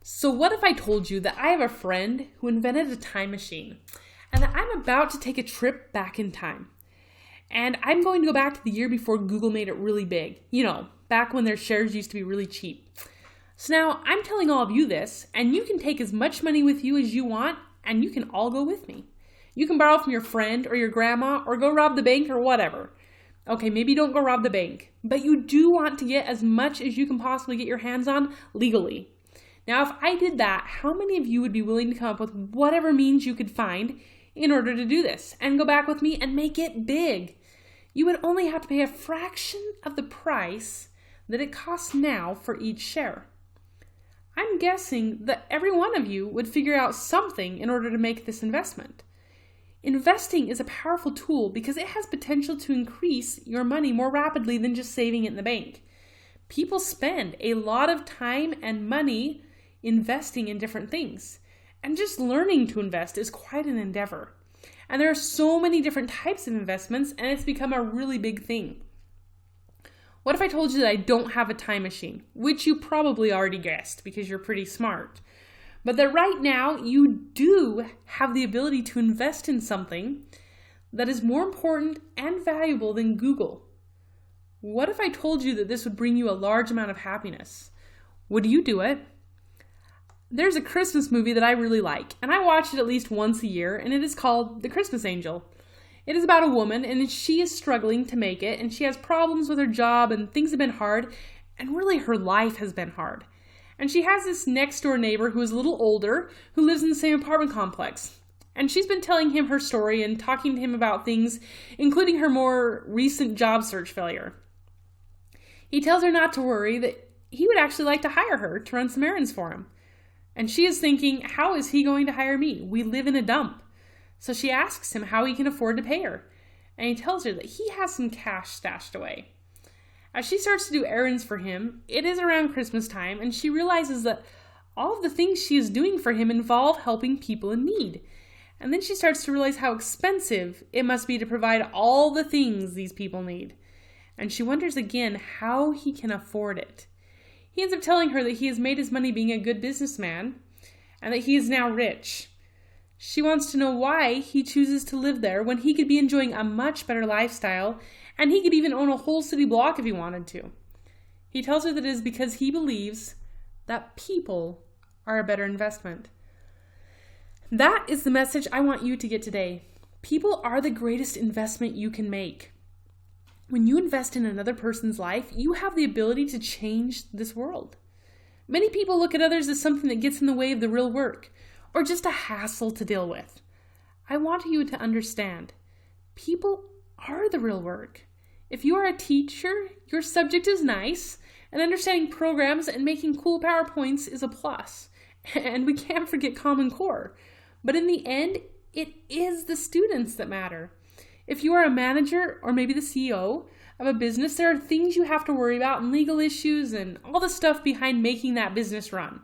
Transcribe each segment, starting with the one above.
So what if I told you that I have a friend who invented a time machine and that I'm about to take a trip back in time? And I'm going to go back to the year before Google made it really big. You know, back when their shares used to be really cheap. So now I'm telling all of you this, and you can take as much money with you as you want, and you can all go with me. You can borrow from your friend or your grandma or go rob the bank or whatever. Okay, maybe don't go rob the bank, but you do want to get as much as you can possibly get your hands on legally. Now, if I did that, how many of you would be willing to come up with whatever means you could find in order to do this and go back with me and make it big? You would only have to pay a fraction of the price that it costs now for each share. I'm guessing that every one of you would figure out something in order to make this investment. Investing is a powerful tool because it has potential to increase your money more rapidly than just saving it in the bank. People spend a lot of time and money investing in different things, and just learning to invest is quite an endeavor. And there are so many different types of investments, and it's become a really big thing. What if I told you that I don't have a time machine, which you probably already guessed because you're pretty smart, but that right now you do have the ability to invest in something that is more important and valuable than Google? What if I told you that this would bring you a large amount of happiness? Would you do it? There's a Christmas movie that I really like, and I watch it at least once a year, and it is called The Christmas Angel. It is about a woman, and she is struggling to make it, and she has problems with her job, and things have been hard, and really her life has been hard. And she has this next door neighbor who is a little older, who lives in the same apartment complex. And she's been telling him her story and talking to him about things, including her more recent job search failure. He tells her not to worry, that he would actually like to hire her to run some errands for him. And she is thinking, how is he going to hire me? We live in a dump. So she asks him how he can afford to pay her. And he tells her that he has some cash stashed away. As she starts to do errands for him, it is around Christmas time, and she realizes that all of the things she is doing for him involve helping people in need. And then she starts to realize how expensive it must be to provide all the things these people need. And she wonders again how he can afford it. He ends up telling her that he has made his money being a good businessman and that he is now rich. She wants to know why he chooses to live there when he could be enjoying a much better lifestyle, and he could even own a whole city block if he wanted to. He tells her that it is because he believes that people are a better investment. That is the message I want you to get today. People are the greatest investment you can make. When you invest in another person's life, you have the ability to change this world. Many people look at others as something that gets in the way of the real work, or just a hassle to deal with. I want you to understand, people are the real work. If you are a teacher, your subject is nice, and understanding programs and making cool PowerPoints is a plus. And we can't forget Common Core. But in the end, it is the students that matter. If you are a manager or maybe the CEO of a business, there are things you have to worry about and legal issues and all the stuff behind making that business run.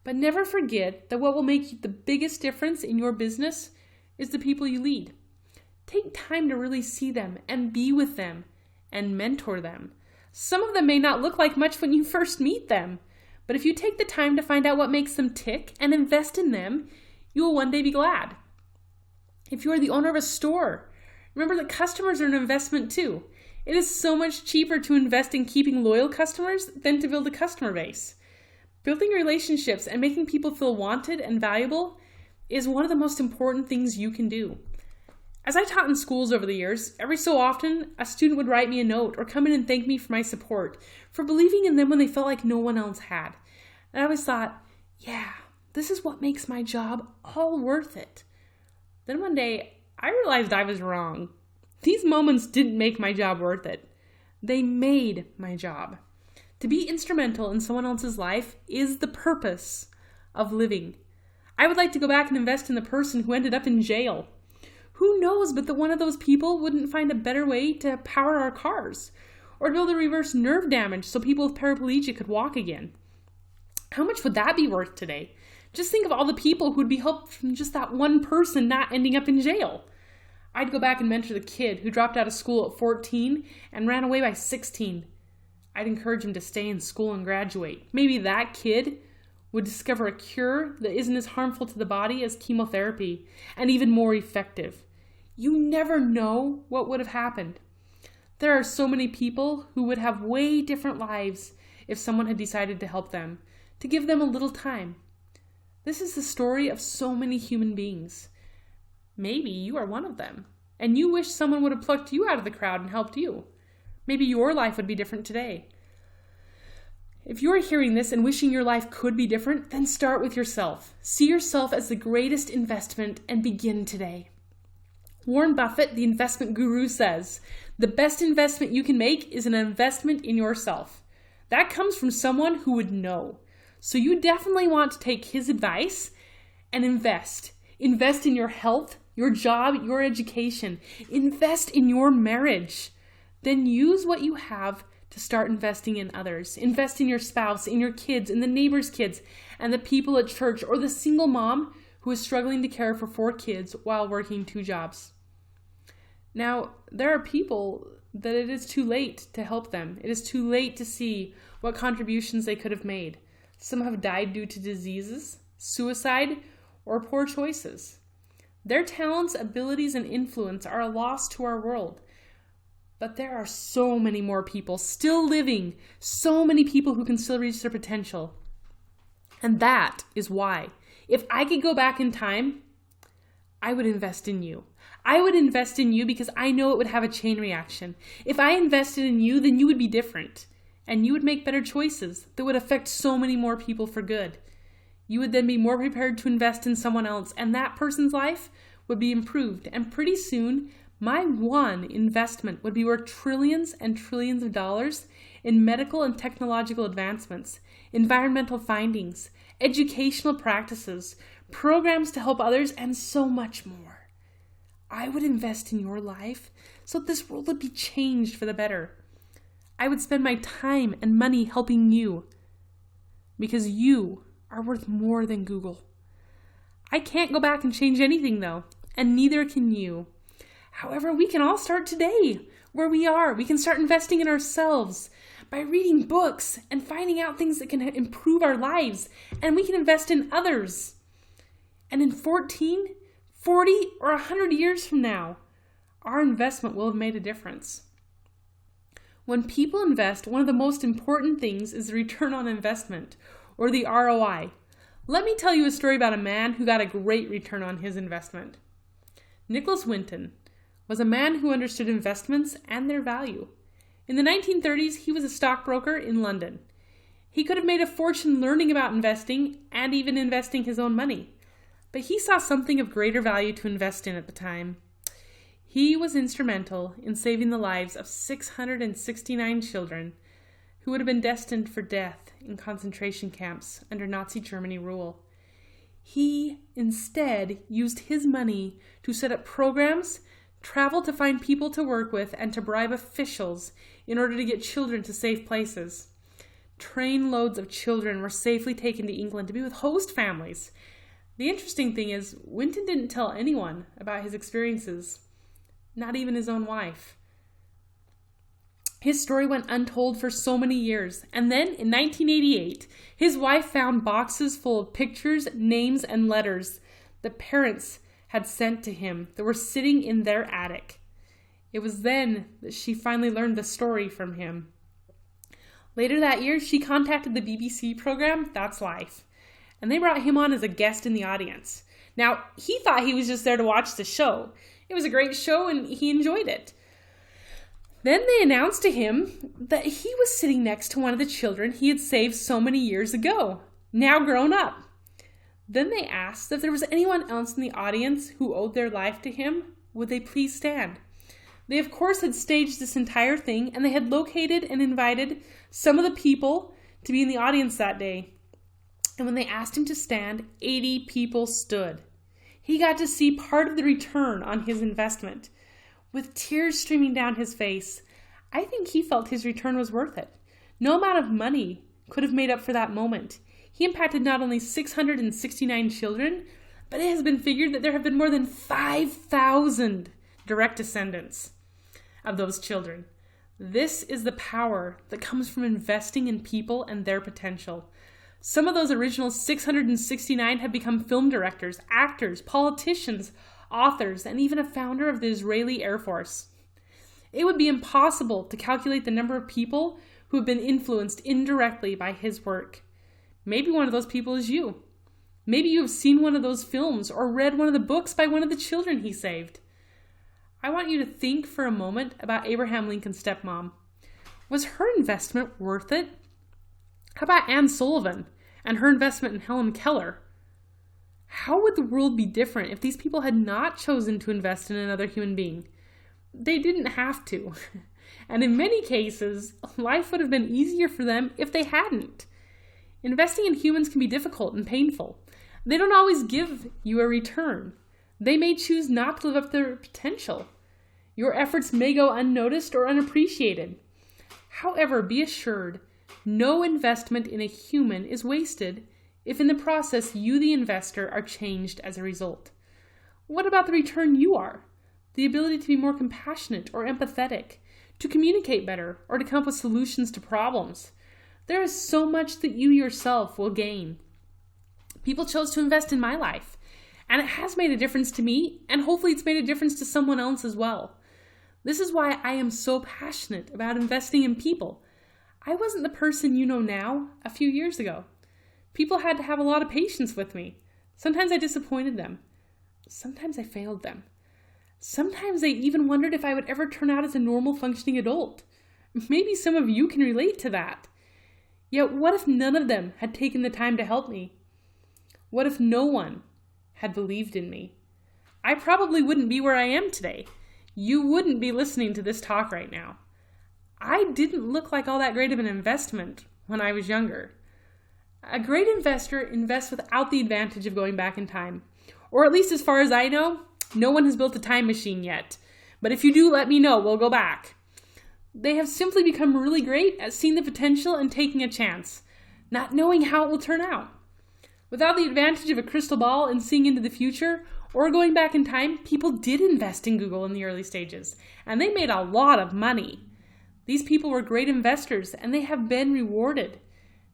But never forget that what will make the biggest difference in your business is the people you lead. Take time to really see them and be with them and mentor them. Some of them may not look like much when you first meet them, but if you take the time to find out what makes them tick and invest in them, you will one day be glad. If you are the owner of a store, remember that customers are an investment too. It is so much cheaper to invest in keeping loyal customers than to build a customer base. Building relationships and making people feel wanted and valuable is one of the most important things you can do. As I taught in schools over the years, every so often, a student would write me a note or come in and thank me for my support, for believing in them when they felt like no one else had. And I always thought, yeah, this is what makes my job all worth it. Then one day, I realized I was wrong. These moments didn't make my job worth it. They made my job. To be instrumental in someone else's life is the purpose of living. I would like to go back and invest in the person who ended up in jail. Who knows but that one of those people wouldn't find a better way to power our cars, or build a reverse nerve damage so people with paraplegia could walk again. How much would that be worth today? Just think of all the people who would be helped from just that one person not ending up in jail. I'd go back and mentor the kid who dropped out of school at 14 and ran away by 16. I'd encourage him to stay in school and graduate. Maybe that kid would discover a cure that isn't as harmful to the body as chemotherapy and even more effective. You never know what would have happened. There are so many people who would have way different lives if someone had decided to help them, to give them a little time. This is the story of so many human beings. Maybe you are one of them, and you wish someone would have plucked you out of the crowd and helped you. Maybe your life would be different today. If you're hearing this and wishing your life could be different, then start with yourself. See yourself as the greatest investment and begin today. Warren Buffett, the investment guru, says, the best investment you can make is an investment in yourself. That comes from someone who would know. So you definitely want to take his advice and invest. Invest in your health, your job, your education. Invest in your marriage. Then use what you have to start investing in others. Invest in your spouse, in your kids, in the neighbor's kids, and the people at church, or the single mom who is struggling to care for 4 kids while working 2 jobs. Now, there are people that it is too late to help them. It is too late to see what contributions they could have made. Some have died due to diseases, suicide, or poor choices. Their talents, abilities, and influence are a loss to our world. But there are so many more people still living, so many people who can still reach their potential. And that is why, if I could go back in time, I would invest in you. I would invest in you because I know it would have a chain reaction. If I invested in you, then you would be different. And you would make better choices that would affect so many more people for good. You would then be more prepared to invest in someone else, and that person's life would be improved. And pretty soon, my one investment would be worth trillions and trillions of dollars in medical and technological advancements, environmental findings, educational practices, programs to help others, and so much more. I would invest in your life so this world would be changed for the better. I would spend my time and money helping you because you are worth more than Google. I can't go back and change anything though, and neither can you. However, we can all start today where we are. We can start investing in ourselves by reading books and finding out things that can improve our lives, and we can invest in others. And in 14, 40, or 100 years from now, our investment will have made a difference. When people invest, one of the most important things is the return on investment, or the ROI. Let me tell you a story about a man who got a great return on his investment. Nicholas Winton was a man who understood investments and their value. In the 1930s, he was a stockbroker in London. He could have made a fortune learning about investing and even investing his own money. But he saw something of greater value to invest in at the time. He was instrumental in saving the lives of 669 children who would have been destined for death in concentration camps under Nazi Germany rule. He instead used his money to set up programs, travel to find people to work with, and to bribe officials in order to get children to safe places. Trainloads of children were safely taken to England to be with host families. The interesting thing is, Winton didn't tell anyone about his experiences, not even his own wife. His story went untold for so many years, and then in 1988, his wife found boxes full of pictures, names, and letters that parents had sent to him that were sitting in their attic. It was then that she finally learned the story from him. Later that year, she contacted the BBC program, That's Life, and they brought him on as a guest in the audience. Now, he thought he was just there to watch the show. It was a great show and he enjoyed it. Then they announced to him that he was sitting next to one of the children he had saved so many years ago, now grown up. Then they asked if there was anyone else in the audience who owed their life to him, would they please stand? They, of course, had staged this entire thing, and they had located and invited some of the people to be in the audience that day. And when they asked him to stand, 80 people stood. He got to see part of the return on his investment. With tears streaming down his face, I think he felt his return was worth it. No amount of money could have made up for that moment. He impacted not only 669 children, but it has been figured that there have been more than 5,000 direct descendants of those children. This is the power that comes from investing in people and their potential. Some of those original 669 have become film directors, actors, politicians, authors, and even a founder of the Israeli Air Force. It would be impossible to calculate the number of people who have been influenced indirectly by his work. Maybe one of those people is you. Maybe you have seen one of those films or read one of the books by one of the children he saved. I want you to think for a moment about Abraham Lincoln's stepmom. Was her investment worth it? How about Anne Sullivan and her investment in Helen Keller? How would the world be different if these people had not chosen to invest in another human being? They didn't have to. And in many cases, life would have been easier for them if they hadn't. Investing in humans can be difficult and painful. They don't always give you a return. They may choose not to live up to their potential. Your efforts may go unnoticed or unappreciated. However, be assured, no investment in a human is wasted if in the process you, the investor, are changed as a result. What about the return you are? The ability to be more compassionate or empathetic, to communicate better, or to come up with solutions to problems. There is so much that you yourself will gain. People chose to invest in my life, and it has made a difference to me, and hopefully it's made a difference to someone else as well. This is why I am so passionate about investing in people. I wasn't the person you know now a few years ago. People had to have a lot of patience with me. Sometimes I disappointed them. Sometimes I failed them. Sometimes they even wondered if I would ever turn out as a normal functioning adult. Maybe some of you can relate to that. Yet what if none of them had taken the time to help me? What if no one had believed in me? I probably wouldn't be where I am today. You wouldn't be listening to this talk right now. I didn't look like all that great of an investment when I was younger. A great investor invests without the advantage of going back in time. Or at least as far as I know, no one has built a time machine yet. But if you do, let me know. We'll go back. They have simply become really great at seeing the potential and taking a chance, not knowing how it will turn out. Without the advantage of a crystal ball and seeing into the future, or going back in time, people did invest in Google in the early stages, and they made a lot of money. These people were great investors, and they have been rewarded.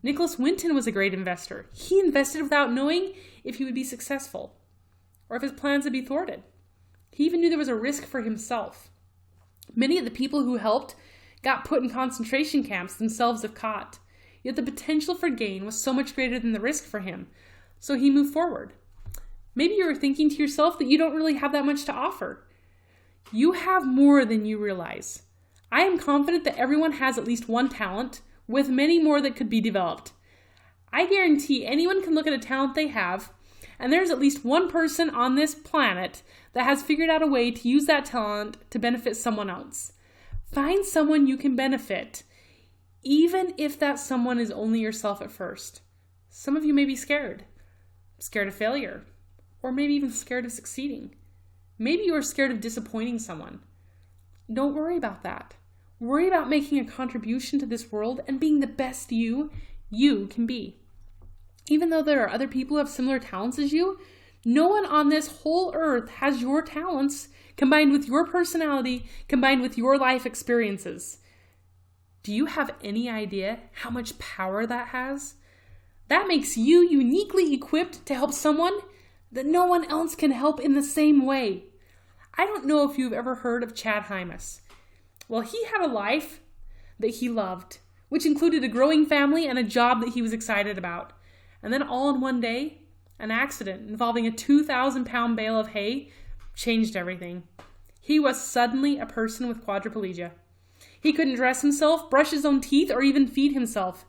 Nicholas Winton was a great investor. He invested without knowing if he would be successful, or if his plans would be thwarted. He even knew there was a risk for himself. Many of the people who helped got put in concentration camps themselves if caught. Yet the potential for gain was so much greater than the risk for him, so he moved forward. Maybe you were thinking to yourself that you don't really have that much to offer. You have more than you realize. I am confident that everyone has at least one talent, with many more that could be developed. I guarantee anyone can look at a talent they have, and there's at least one person on this planet that has figured out a way to use that talent to benefit someone else. Find someone you can benefit, even if that someone is only yourself at first. Some of you may be scared of failure, or maybe even scared of succeeding. Maybe you are scared of disappointing someone. Don't worry about that. Worry about making a contribution to this world and being the best you can be. Even though there are other people who have similar talents as you, no one on this whole earth has your talents combined with your personality, combined with your life experiences. Do you have any idea how much power that has? That makes you uniquely equipped to help someone that no one else can help in the same way. I don't know if you've ever heard of Chad Hymas. Well, he had a life that he loved, which included a growing family and a job that he was excited about. And then all in one day, an accident involving a 2,000-pound bale of hay changed everything. He was suddenly a person with quadriplegia. He couldn't dress himself, brush his own teeth, or even feed himself.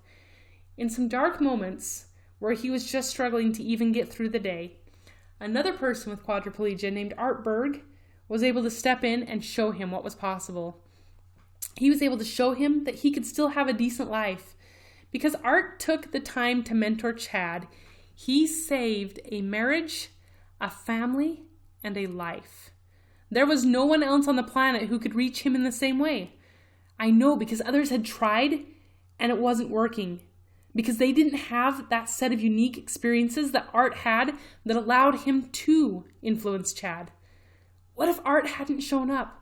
In some dark moments where he was just struggling to even get through the day, another person with quadriplegia named Art Berg was able to step in and show him what was possible. He was able to show him that he could still have a decent life. Because Art took the time to mentor Chad, he saved a marriage, a family, and a life. There was no one else on the planet who could reach him in the same way. I know, because others had tried and it wasn't working. Because they didn't have that set of unique experiences that Art had that allowed him to influence Chad. What if Art hadn't shown up?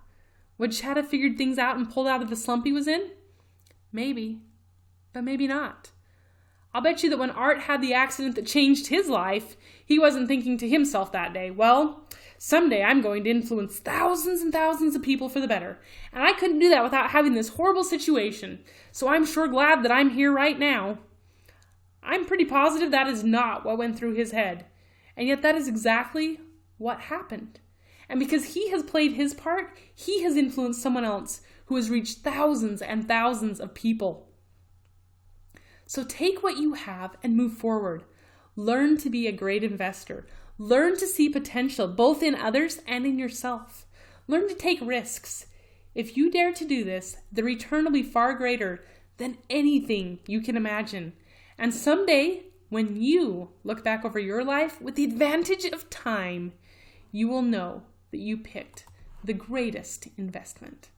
Would Chad have figured things out and pulled out of the slump he was in? Maybe, but maybe not. I'll bet you that when Art had the accident that changed his life, he wasn't thinking to himself that day, well, someday I'm going to influence thousands and thousands of people for the better. And I couldn't do that without having this horrible situation. So I'm sure glad that I'm here right now. I'm pretty positive that is not what went through his head. And yet that is exactly what happened. And because he has played his part, he has influenced someone else who has reached thousands and thousands of people. So take what you have and move forward. Learn to be a great investor. Learn to see potential both in others and in yourself. Learn to take risks. If you dare to do this, the return will be far greater than anything you can imagine. And someday, when you look back over your life with the advantage of time, you will know that you picked the greatest investment.